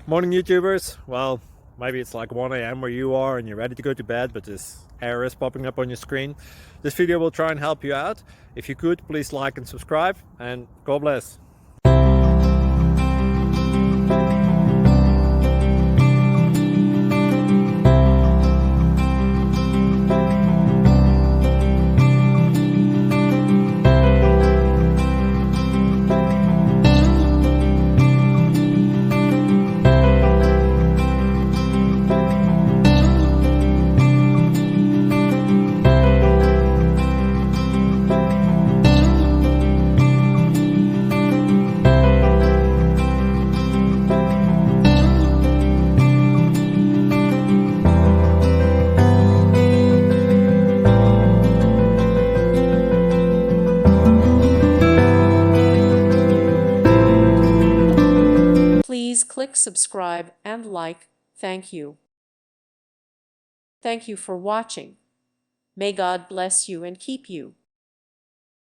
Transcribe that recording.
Morning YouTubers. Well, maybe it's like 1 a.m. where you are and you're ready to go to bed, but this error is popping up on your screen. This video will try and help you out. If you could, please like and subscribe, and God bless. Please click subscribe and like. Thank you. Thank you for watching. May God bless you and keep you.